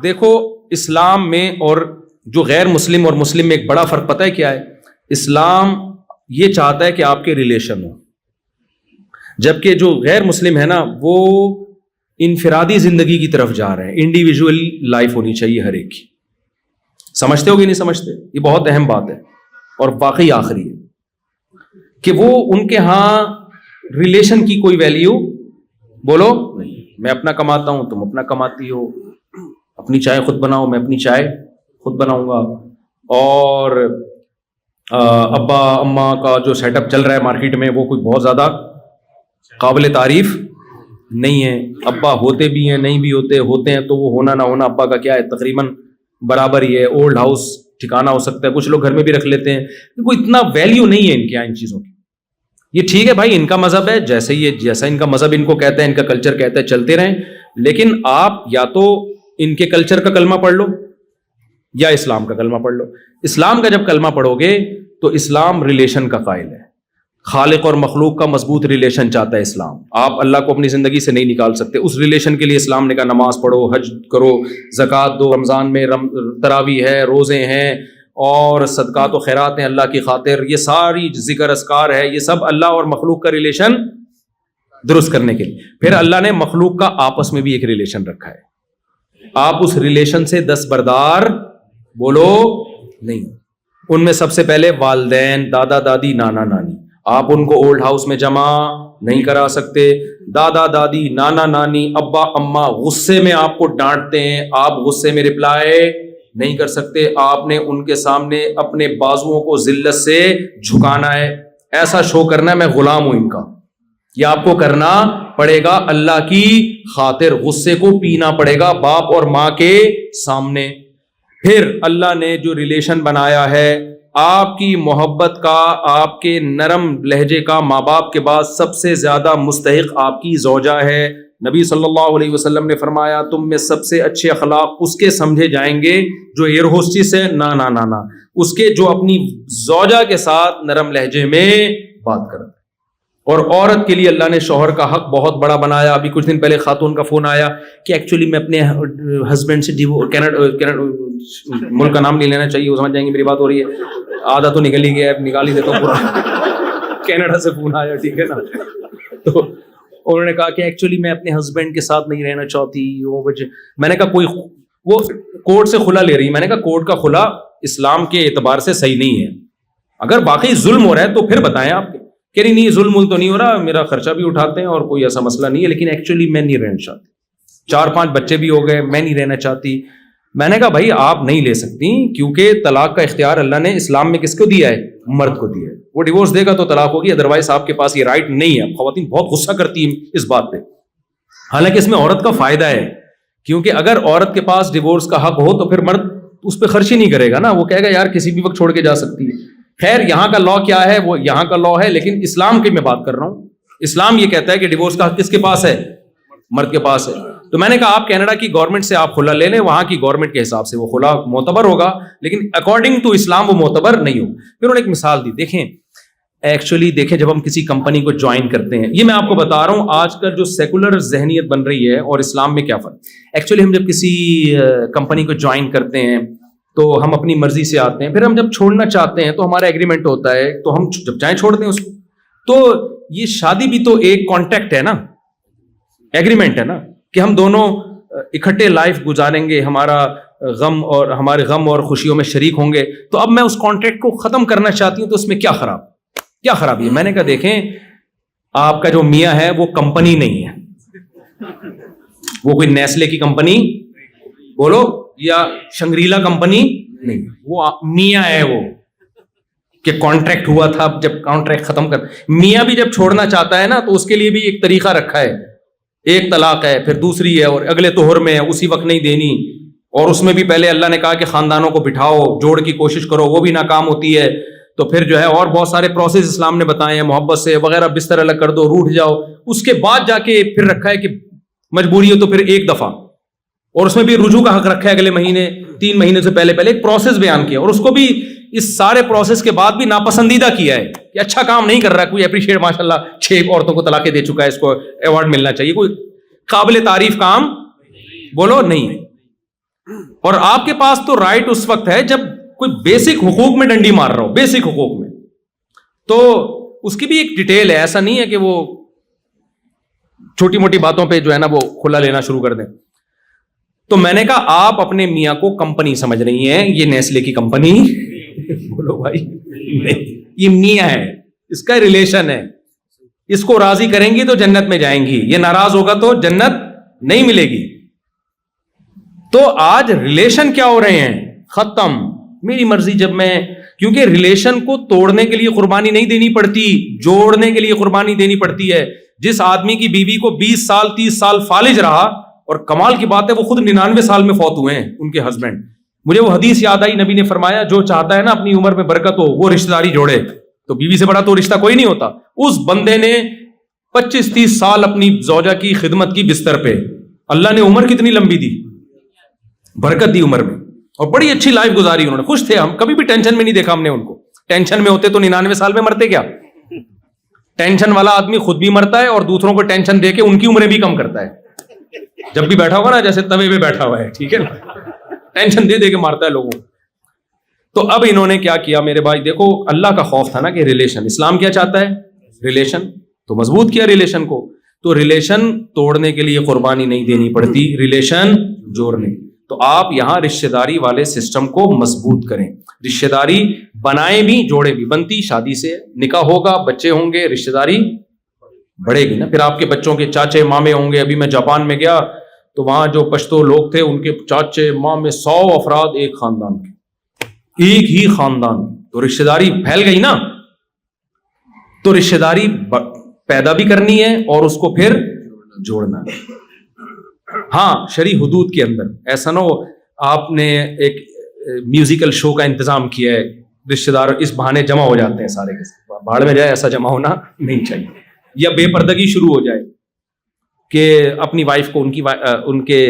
دیکھو اسلام میں اور جو غیر مسلم اور مسلم میں ایک بڑا فرق پتہ ہے کیا ہے؟ اسلام یہ چاہتا ہے کہ آپ کے ریلیشن ہو, جبکہ جو غیر مسلم ہے نا وہ انفرادی زندگی کی طرف جا رہے ہیں, انڈیویجول لائف ہونی چاہیے ہر ایک کی. سمجھتے ہو کہ نہیں سمجھتے؟ یہ بہت اہم بات ہے اور واقعی آخری ہے کہ وہ ان کے ہاں ریلیشن کی کوئی ویلیو بولو نہیں. میں اپنا کماتا ہوں, تم اپنا کماتی ہو, اپنی چائے خود بناؤ, میں اپنی چائے خود بناؤں گا. اور ابا اماں کا جو سیٹ اپ چل رہا ہے مارکیٹ میں وہ کوئی بہت زیادہ قابل تعریف نہیں ہے. ابا ہوتے بھی ہیں, نہیں بھی ہوتے ہیں تو وہ ہونا نہ ہونا ابا کا کیا ہے, تقریباً برابر ہی ہے. اولڈ ہاؤس ٹھکانا ہو سکتا ہے, کچھ لوگ گھر میں بھی رکھ لیتے ہیں, کوئی اتنا ویلیو نہیں ہے ان کے یہاں ان چیزوں کی. یہ ٹھیک ہے بھائی, ان کا مذہب ہے, جیسا ان کا مذہب ان کو کہتا ہے, ان کا کلچر کہتا ہے, چلتے رہیں. لیکن آپ یا تو ان کے کلچر کا کلمہ پڑھ لو یا اسلام کا کلمہ پڑھ لو. اسلام کا جب کلمہ پڑھو گے تو اسلام ریلیشن کا قائل ہے, خالق اور مخلوق کا مضبوط ریلیشن چاہتا ہے اسلام. آپ اللہ کو اپنی زندگی سے نہیں نکال سکتے, اس ریلیشن کے لیے اسلام نے کہا نماز پڑھو, حج کرو, زکوٰۃ دو, رمضان میں تراویح ہے, روزے ہیں اور صدقات و خیرات ہیں اللہ کی خاطر. یہ ساری ذکر اذکار ہے, یہ سب اللہ اور مخلوق کا ریلیشن درست کرنے کے لیے. پھر اللہ نے مخلوق کا آپس میں بھی ایک ریلیشن رکھا ہے. آپ اس ریلیشن سے دستبردار بولو نہیں. ان میں سب سے پہلے والدین, دادا دادی, نانا نانی, آپ ان کو اولڈ ہاؤس میں جمع نہیں کرا سکتے. دادا دادی, نانا نانی, ابا اماں غصے میں آپ کو ڈانٹتے ہیں, آپ غصے میں رپلائی نہیں کر سکتے. آپ نے ان کے سامنے اپنے بازوؤں کو ذلت سے جھکانا ہے, ایسا شو کرنا ہے میں غلام ہوں ان کا. یہ آپ کو کرنا پڑے گا اللہ کی خاطر, غصے کو پینا پڑے گا باپ اور ماں کے سامنے. پھر اللہ نے جو ریلیشن بنایا ہے آپ کی محبت کا, آپ کے نرم لہجے کا, ماں باپ کے بعد سب سے زیادہ مستحق آپ کی زوجہ ہے. نبی صلی اللہ علیہ وسلم نے فرمایا تم میں سب سے اچھے اخلاق اس کے سمجھے جائیں گے جو ایئر ہوسٹس ہے, نہ اس کے جو اپنی زوجہ کے ساتھ نرم لہجے میں بات کرتا ہے. اور عورت کے لیے اللہ نے شوہر کا حق بہت بڑا بنایا. ابھی کچھ دن پہلے خاتون کا فون آیا کہ ایکچولی میں اپنے ہسبینڈ سے ملک کا نام نہیں لینا چاہیے, وہ سمجھ جائیں گے میری بات ہو رہی ہے, آدھا تو نکل ہی گیا, نکال ہی دیتا ہوں. کینیڈا سے فون آیا, ٹھیک ہے نا. تو انہوں نے کہا کہ ایکچولی میں اپنے ہسبینڈ کے ساتھ نہیں رہنا چاہتی, وہ وجہ. میں نے کہا کوئی وہ کورٹ سے خلا لے رہی, میں نے کہا کورٹ کا خلا اسلام کے اعتبار سے صحیح نہیں ہے. اگر واقعی ظلم ہو رہا ہے تو پھر بتائیں. آپ کہہ رہی نہیں ظلم تو نہیں ہو رہا, میرا خرچہ بھی اٹھاتے ہیں اور کوئی ایسا مسئلہ نہیں ہے, لیکن ایکچولی میں نہیں رہنا چاہتی, 4-5 بچے بھی ہو گئے, میں نہیں رہنا چاہتی. میں نے کہا بھائی آپ نہیں لے سکتی, کیونکہ طلاق کا اختیار اللہ نے اسلام میں کس کو دیا ہے؟ مرد کو دیا ہے. وہ ڈیورس دے گا تو طلاق ہوگی, ادروائز آپ کے پاس یہ رائٹ نہیں ہے. خواتین بہت غصہ کرتی ہیں اس بات پہ, حالانکہ اس میں عورت کا فائدہ ہے, کیونکہ اگر عورت کے پاس ڈیورس کا حق ہو تو پھر مرد اس پہ خرچ ہی نہیں کرے گا نا, وہ کہے گا یار کسی بھی وقت چھوڑ کے جا سکتی ہے. خیر یہاں کا لا کیا ہے, وہ یہاں کا لا ہے, لیکن اسلام کی میں بات کر رہا ہوں. اسلام یہ کہتا ہے کہ ڈیورس کا حق کس کے پاس ہے؟ مرد کے پاس ہے. تو میں نے کہا آپ کینیڈا کی گورنمنٹ سے آپ خلا لے لیں, وہاں کی گورنمنٹ کے حساب سے وہ خلا معتبر ہوگا, لیکن اکارڈنگ ٹو اسلام وہ معتبر نہیں ہوگا. پھر انہوں نے ایک مثال دی, دیکھیں جب ہم کسی کمپنی کو جوائن کرتے ہیں, یہ میں آپ کو بتا رہا ہوں آج کل جو سیکولر ذہنیت بن رہی ہے اور اسلام میں کیا فرق. ایکچولی ہم جب کسی کمپنی کو جوائن کرتے ہیں تو ہم اپنی مرضی سے آتے ہیں, پھر ہم جب چھوڑنا چاہتے ہیں تو ہمارا ایگریمنٹ ہوتا ہے, تو ہم جب چاہیں چھوڑ دیں اس کو. تو یہ شادی بھی تو ایک کانٹیکٹ ہے نا, ایگریمنٹ ہے نا, کہ ہم دونوں اکٹھے لائف گزاریں گے, ہمارے غم اور خوشیوں میں شریک ہوں گے. تو اب میں اس کانٹریکٹ کو ختم کرنا چاہتی ہوں, تو اس میں کیا خرابی ہے؟ میں نے کہا دیکھیں آپ کا جو میاں ہے وہ کمپنی نہیں ہے, وہ کوئی نیسلے کی کمپنی بولو یا شنگریلا کمپنی نہیں, وہ میاں ہے, وہ کہ کانٹریکٹ ہوا تھا, جب کانٹریکٹ ختم کر, میاں بھی جب چھوڑنا چاہتا ہے نا تو اس کے لیے بھی ایک طریقہ رکھا ہے. ایک طلاق ہے, پھر دوسری ہے, اور اگلے طہر میں ہے, اسی وقت نہیں دینی. اور اس میں بھی پہلے اللہ نے کہا کہ خاندانوں کو بٹھاؤ, جوڑ کی کوشش کرو, وہ بھی ناکام ہوتی ہے. تو پھر جو ہے اور بہت سارے پروسیس اسلام نے بتائے ہیں, محبت سے وغیرہ, بستر الگ کر دو, روٹھ جاؤ. اس کے بعد جا کے پھر رکھا ہے کہ مجبوری ہو تو پھر ایک دفعہ اور اس میں بھی رجوع کا حق رکھا ہے اگلے مہینے 3 مہینے سے پہلے ایک پروسیس بیان کیا, اور اس کو بھی اس سارے پروسیس کے بعد بھی ناپسندیدہ کیا ہے کہ اچھا کام نہیں کر رہا ہے, کوئی اپریشیٹ ماشاء اللہ 6 عورتوں کو طلاقیں دے چکا ہے, اس کو ایوارڈ ملنا چاہیے, کوئی قابل تعریف کام بولو نہیں. اور آپ کے پاس تو رائٹ اس وقت ہے جب کوئی بیسک حقوق میں ڈنڈی مار رہا ہو, بیسک حقوق میں, تو اس کی بھی ایک ڈیٹیل ہے, ایسا نہیں ہے کہ وہ چھوٹی موٹی باتوں پہ جو ہے نا وہ کھلا لینا شروع کر دیں. تو میں نے کہا آپ اپنے میاں کو کمپنی سمجھ رہی ہیں, یہ نیسلے کی کمپنی بولو بھائی یہ میاں ہے, اس کا ریلیشن ہے, اس کو راضی کریں گی تو جنت میں جائیں گی, یہ ناراض ہوگا تو جنت نہیں ملے گی. تو آج ریلیشن کیا ہو رہے ہیں, ختم, میری مرضی جب میں, کیونکہ ریلیشن کو توڑنے کے لیے قربانی نہیں دینی پڑتی, جوڑنے کے لیے قربانی دینی پڑتی ہے. جس آدمی کی بیوی کو 20 سال 30 سال فالج رہا, اور کمال کی بات ہے وہ خود 99 سال میں فوت ہوئے ہیں ان کے ہسبینڈ. مجھے وہ حدیث یاد آئی, نبی نے فرمایا جو چاہتا ہے نا اپنی عمر میں برکت ہو وہ رشتہ داری جوڑے. تو بیوی سے بڑا تو رشتہ کوئی نہیں ہوتا. اس بندے نے 25-30 سال اپنی زوجہ کی خدمت کی بستر پہ, اللہ نے عمر کتنی لمبی دی, برکت دی عمر میں, اور بڑی اچھی لائف گزاری انہوں نے, خوش تھے. ہم کبھی بھی ٹینشن میں نہیں دیکھا ہم نے ان کو. ٹینشن میں ہوتے تو 99 سال میں مرتے کیا. ٹینشن والا آدمی خود بھی مرتا ہے اور دوسروں کو ٹینشن دے کے ان کی عمریں بھی کم کرتا ہے. جب بھی بیٹھا ہوگا نا جیسے توے پہ بیٹھا ہوا ہے, ٹھیک ہے نا, ٹینشن دے کے مارتا ہے لوگوں. تو اب انہوں نے کیا کیا میرے بھائی, دیکھو اللہ کا خوف تھا نا کہ ریلیشن, اسلام کیا چاہتا ہے, ریلیشن, تو مضبوط کیا ریلیشن کو. تو ریلیشن توڑنے کے لیے قربانی نہیں دینی پڑتی, ریلیشن جوڑنے. تو آپ یہاں رشتہ داری والے سسٹم کو مضبوط کریں. رشتہ داری بنائیں بھی جوڑے بھی, بنتی شادی سے, نکاح ہوگا, بچے ہوں گے, رشتہ داری بڑھے گی نا. پھر آپ کے بچوں کے چاچے مامے ہوں گے. ابھی میں جاپان میں گیا تو وہاں جو پشتو لوگ تھے ان کے چاچے مامے 100 افراد ایک خاندان کے, ایک ہی خاندان. تو رشتہ داری پھیل گئی نا. تو رشتہ داری پیدا بھی کرنی ہے اور اس کو پھر جوڑنا ہے. ہاں شرعی حدود کے اندر. ایسا نہ ہو آپ نے ایک میوزیکل شو کا انتظام کیا ہے, رشتہ دار اس بہانے جمع ہو جاتے ہیں سارے کے ساتھ, بھاڑ میں جائے, ایسا جمع ہونا نہیں چاہیے. یا بے پردگی شروع ہو جائے کہ اپنی وائف کو ان کے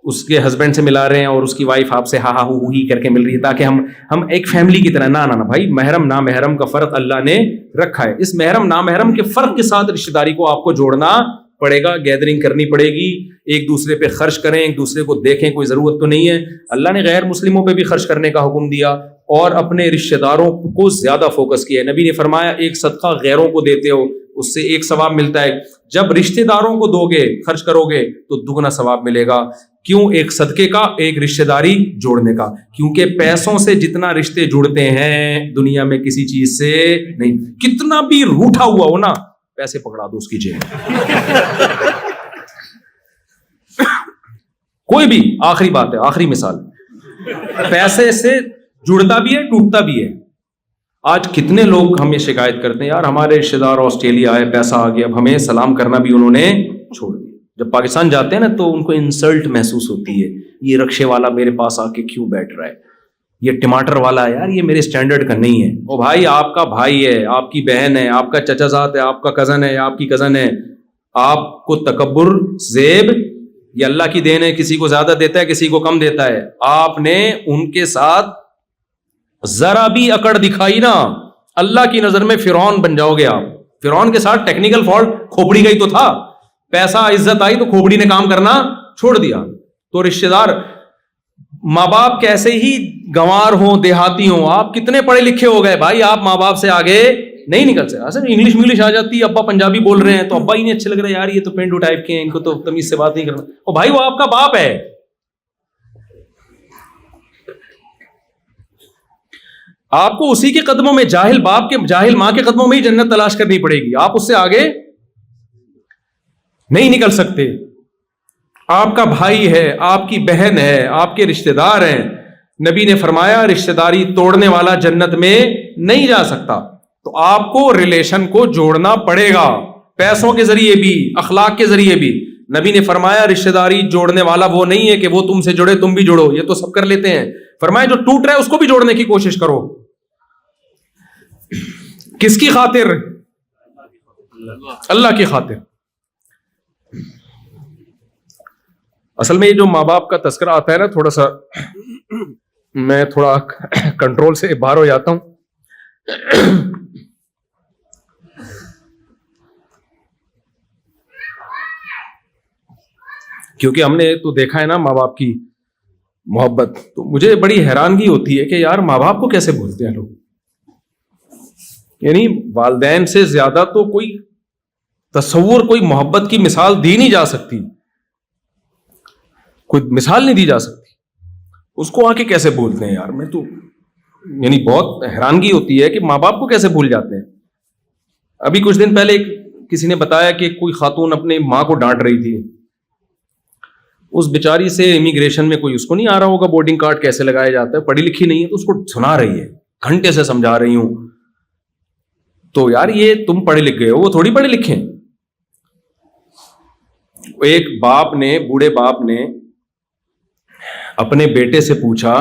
اس کے ہسبینڈ سے ملا رہے ہیں اور اس کی وائف آپ سے ہا ہا ہو ہی کر کے مل رہی ہے تاکہ ہم ایک فیملی کی طرح. نہ بھائی, محرم نامحرم کا فرق اللہ نے رکھا ہے. اس محرم نامحرم کے فرق کے ساتھ رشتہ داری کو آپ کو جوڑنا پڑے گا, گیدرنگ کرنی پڑے گی, ایک دوسرے پہ خرچ کریں, ایک دوسرے کو دیکھیں, کوئی ضرورت تو نہیں ہے. اللہ نے غیر مسلموں پہ بھی خرچ کرنے کا حکم دیا اور اپنے رشتہ داروں کو زیادہ فوکس کیا ہے. نبی نے فرمایا ایک صدقہ غیروں کو دیتے ہو اس سے 1 ثواب ملتا ہے, جب رشتہ داروں کو دو گے خرچ کرو گے تو 2 ثواب ملے گا. کیوں؟ ایک صدقے کا, ایک رشتہ داری جوڑنے کا. کیونکہ پیسوں سے جتنا رشتے جڑتے ہیں دنیا میں کسی چیز سے نہیں. کتنا بھی روٹھا ہوا ہو نا, پیسے پکڑا دو اس کی جیب. کوئی بھی, آخری بات ہے, آخری مثال, پیسے سے جڑتا بھی ہے ٹوٹتا بھی ہے. آج کتنے لوگ ہمیں شکایت کرتے ہیں, یار ہمارے رشتہ دار آسٹریلیا آئے, پیسہ آ گیا, اب ہمیں سلام کرنا بھی انہوں نے چھوڑ دیا. جب پاکستان جاتے ہیں نا تو ان کو انسلٹ محسوس ہوتی ہے, یہ رکشے والا میرے پاس آ کے کیوں بیٹھ رہا ہے, یہ ٹماٹر والا ہے, یار یہ میرے اسٹینڈرڈ کا نہیں ہے. او بھائی, آپ کا بھائی ہے, آپ کی بہن ہے, آپ کا چچا زاد ہے, آپ کا کزن ہے, آپ کی کزن ہے. آپ کو تکبر زیب یہ اللہ کی دین ہے, کسی کو زیادہ دیتا ہے کسی کو کم دیتا ہے. آپ نے ان کے ساتھ ذرا بھی اکڑ دکھائی نا, اللہ کی نظر میں فرعون بن جاؤ گے آپ. فرعون کے ساتھ ٹیکنیکل فالٹ کھوپڑی کا ہی تو تھا, پیسہ عزت آئی تو کھوپڑی نے کام کرنا چھوڑ دیا. تو رشتہ دار, ماں باپ کیسے ہی گنوار ہوں دیہاتی ہوں, آپ کتنے پڑھے لکھے ہو گئے بھائی, آپ ماں باپ سے آگے نہیں نکل سکتے. اصل انگلش آ جاتی ہے, ابا پنجابی بول رہے ہیں تو ابا ہی نہیں اچھے لگ رہے, یار یہ تو پینڈو ٹائپ کے ہیں, ان کو تو تمیز سے بات نہیں کرنا. او بھائی وہ آپ کا باپ ہے. آپ کو اسی کے قدموں میں, جاہل باپ کے جاہل ماں کے قدموں میں ہی جنت تلاش کرنی پڑے گی, آپ اس سے آگے نہیں نکل سکتے. آپ کا بھائی ہے, آپ کی بہن ہے, آپ کے رشتہ دار ہیں. نبی نے فرمایا رشتہ داری توڑنے والا جنت میں نہیں جا سکتا. تو آپ کو ریلیشن کو جوڑنا پڑے گا, پیسوں کے ذریعے بھی, اخلاق کے ذریعے بھی. نبی نے فرمایا رشتہ داری جوڑنے والا وہ نہیں ہے کہ وہ تم سے جڑے تم بھی جڑو, یہ تو سب کر لیتے ہیں. فرمایا جو ٹوٹ رہا ہے اس کو بھی جوڑنے کی کوشش کرو. کس کی خاطر؟ اللہ کی خاطر. اصل میں یہ جو ماں باپ کا تذکرہ آتا ہے نا، تھوڑا سا میں تھوڑا کنٹرول سے باہر ہو جاتا ہوں. کیونکہ ہم نے تو دیکھا ہے نا ماں باپ کی محبت، تو مجھے بڑی حیرانگی ہوتی ہے کہ یار ماں باپ کو کیسے بھولتے ہیں لوگ. یعنی والدین سے زیادہ تو کوئی تصور، کوئی محبت کی مثال دی نہیں جا سکتی، کوئی مثال نہیں دی جا سکتی. اس کو آ کے کیسے بھولتے ہیں یار. میں تو یعنی بہت حیرانگی ہوتی ہے کہ ماں باپ کو کیسے بھول جاتے ہیں. ابھی کچھ دن پہلے کسی نے بتایا کہ کوئی خاتون اپنے ماں کو ڈانٹ رہی تھی. اس بیچاری سے امیگریشن میں کوئی اس کو نہیں آ رہا ہوگا بورڈنگ کارڈ کیسے لگایا جاتا ہے، پڑھی لکھی نہیں ہے، تو اس کو سنا رہی ہے، گھنٹے سے سمجھا رہی ہوں. تو یار یہ تم پڑھے لکھ گئے ہو، وہ تھوڑی پڑھے لکھے ہیں. ایک باپ نے، بوڑھے باپ نے اپنے بیٹے سے پوچھا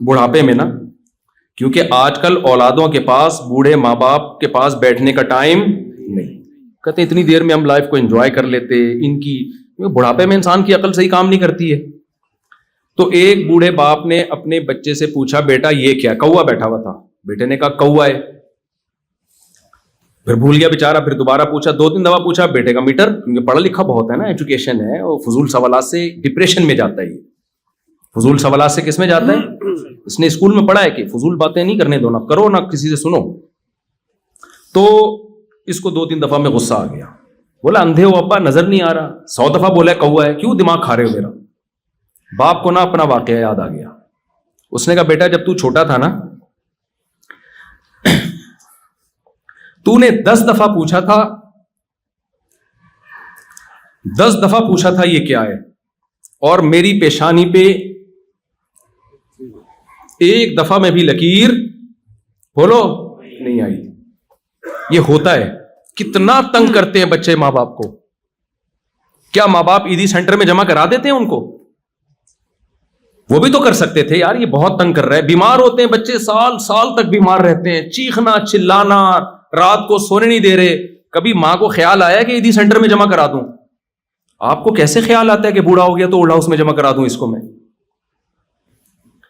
بڑھاپے میں نا، کیونکہ آج کل اولادوں کے پاس، بوڑھے ماں باپ کے پاس بیٹھنے کا ٹائم نہیں. کہتے اتنی دیر میں ہم لائف کو انجوائے کر لیتے، ان کی بڑھاپے میں انسان کی عقل صحیح کام نہیں کرتی ہے. تو ایک بوڑھے باپ نے اپنے بچے سے پوچھا بیٹا یہ کیا؟ کوا بیٹھا ہوا تھا. بیٹے نے کہا کوا ہے. پھر بھول گیا بیچارہ، پھر دوبارہ پوچھا، 2-3 دفعہ پوچھا. بیٹے کا میٹر، کیونکہ پڑھا لکھا بہت ہے نا، ایجوکیشن ہے، اور فضول سوالات سے ڈپریشن میں جاتا ہے. یہ فضول سوالات سے کس میں جاتا ہے؟ اس نے اسکول میں پڑھا ہے کہ فضول باتیں نہیں کرنے دو، نہ کرو نہ کسی سے سنو. تو اس کو 2-3 دفعہ میں غصہ آ گیا. بولا اندھے ہو ابا، نظر نہیں آ رہا. 100 دفعہ بولا کوا ہے، کیوں دماغ کھا رہے ہو میرا؟ باپ کو نا اپنا واقعہ یاد آ گیا. اس نے کہا بیٹا جب تو چھوٹا تھا نا، تو نے 10 دفعہ پوچھا تھا، 10 دفعہ پوچھا تھا یہ کیا ہے، اور میری پیشانی پہ ایک دفعہ میں بھی لکیر بولو نہیں آئی. یہ ہوتا ہے. کتنا تنگ کرتے ہیں بچے ماں باپ کو. کیا ماں باپ عیدی سینٹر میں جمع کرا دیتے ہیں ان کو؟ وہ بھی تو کر سکتے تھے یار. یہ بہت تنگ کر رہا ہے. بیمار ہوتے ہیں بچے، سال سال تک بیمار رہتے ہیں، چیخنا چلانا، رات کو سونے نہیں دے رہے. کبھی ماں کو خیال آیا کہ عیدی سینٹر میں جمع کرا دوں؟ آپ کو کیسے خیال آتا ہے کہ بوڑھا ہو گیا تو اولڈ ہاؤس میں جمع کرا دوں اس کو میں؟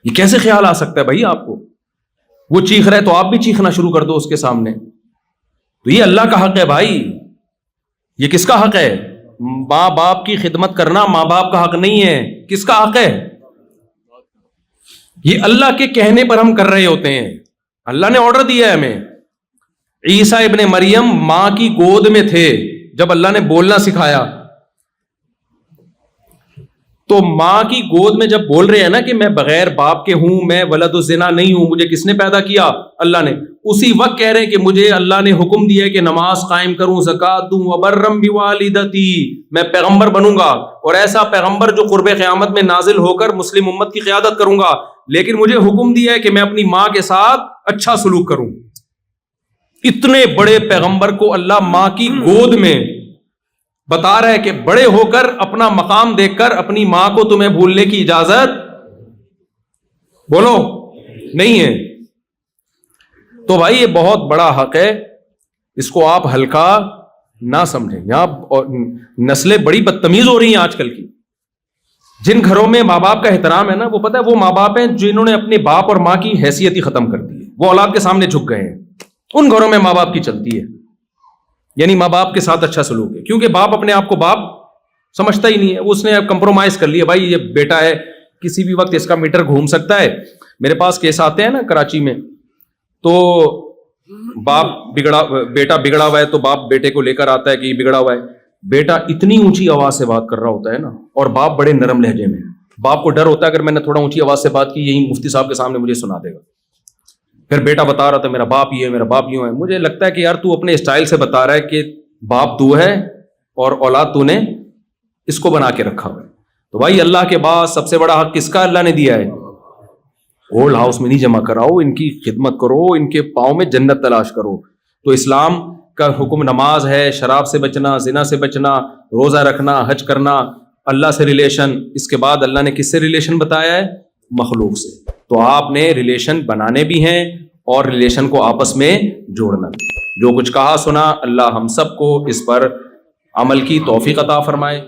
یہ کیسے خیال آ سکتا ہے بھائی آپ کو؟ وہ چیخ رہے تو آپ بھی چیخنا شروع کر دو اس کے سامنے. تو یہ اللہ کا حق ہے بھائی. یہ کس کا حق ہے؟ ماں باپ کی خدمت کرنا ماں باپ کا حق نہیں ہے. کس کا حق ہے؟ یہ اللہ کے کہنے پر ہم کر رہے ہوتے ہیں. اللہ نے آرڈر دیا ہے ہمیں. عیسیٰ ابن مریم ماں کی گود میں تھے جب اللہ نے بولنا سکھایا. تو ماں کی گود میں جب بول رہے ہیں نا کہ میں بغیر باپ کے ہوں، میں ولد الزنا نہیں ہوں، مجھے کس نے پیدا کیا؟ اللہ نے. اسی وقت کہہ رہے ہیں کہ مجھے اللہ نے حکم دیا کہ نماز قائم کروں، زکات دوں، وبرم بوالدتی، میں پیغمبر بنوں گا، اور ایسا پیغمبر جو قرب قیامت میں نازل ہو کر مسلم امت کی قیادت کروں گا. لیکن مجھے حکم دیا ہے کہ میں اپنی ماں کے ساتھ اچھا سلوک کروں. اتنے بڑے پیغمبر کو اللہ ماں کی گود میں بتا رہا ہے کہ بڑے ہو کر اپنا مقام دیکھ کر اپنی ماں کو تمہیں بھولنے کی اجازت بولو نہیں ہے. تو بھائی یہ بہت بڑا حق ہے، اس کو آپ ہلکا نہ سمجھیں. یہاں نسلیں بڑی بدتمیز ہو رہی ہیں آج کل کی. جن گھروں میں ماں باپ کا احترام ہے نا، وہ پتہ ہے وہ ماں باپ ہیں جنہوں نے اپنے باپ اور ماں کی حیثیت ہی ختم کر دی ہے. وہ اولاد کے سامنے جھک گئے ہیں. ان گھروں میں ماں باپ کی چلتی ہے، یعنی ماں باپ کے ساتھ اچھا سلوک ہے. کیونکہ باپ اپنے آپ کو باپ سمجھتا ہی نہیں ہے. اس نے کمپرومائز کر لیا، بھائی یہ بیٹا ہے، کسی بھی وقت اس کا میٹر گھوم سکتا ہے. میرے پاس کیس آتے ہیں نا کراچی میں، تو باپ بگڑا، بیٹا بگڑا ہوا ہے تو باپ بیٹے کو لے کر آتا ہے کہ یہ بگڑا ہوا ہے. بیٹا اتنی اونچی آواز سے بات کر رہا ہوتا ہے نا، اور باپ بڑے نرم لہجے میں. باپ کو ڈر ہوتا ہے اگر میں نے تھوڑا اونچی آواز سے بات کی، یہی مفتی صاحب کے سامنے مجھے سنا دے گا. پھر بیٹا بتا رہا تھا میرا باپ یہ ہے، میرا باپ یوں ہے. مجھے لگتا ہے کہ یار تو اپنے اسٹائل سے بتا رہا ہے کہ باپ تو ہے اور اولاد تو نے اس کو بنا کے رکھا ہوا ہے. تو بھائی اللہ کے بعد سب سے بڑا حق کس کا اللہ نے دیا ہے؟ اولڈ ہاؤس میں نہیں جمع کراؤ، ان کی خدمت کرو، ان کے پاؤں میں جنت تلاش کرو. تو اسلام کا حکم نماز ہے، شراب سے بچنا، زنا سے بچنا، روزہ رکھنا، حج کرنا، اللہ سے ریلیشن. اس کے بعد اللہ نے کس سے ریلیشن بتایا ہے؟ مخلوق سے. تو آپ نے ریلیشن بنانے بھی ہیں اور ریلیشن کو آپس میں جوڑنا بھی. جو کچھ کہا سنا، اللہ ہم سب کو اس پر عمل کی توفیق عطا فرمائے.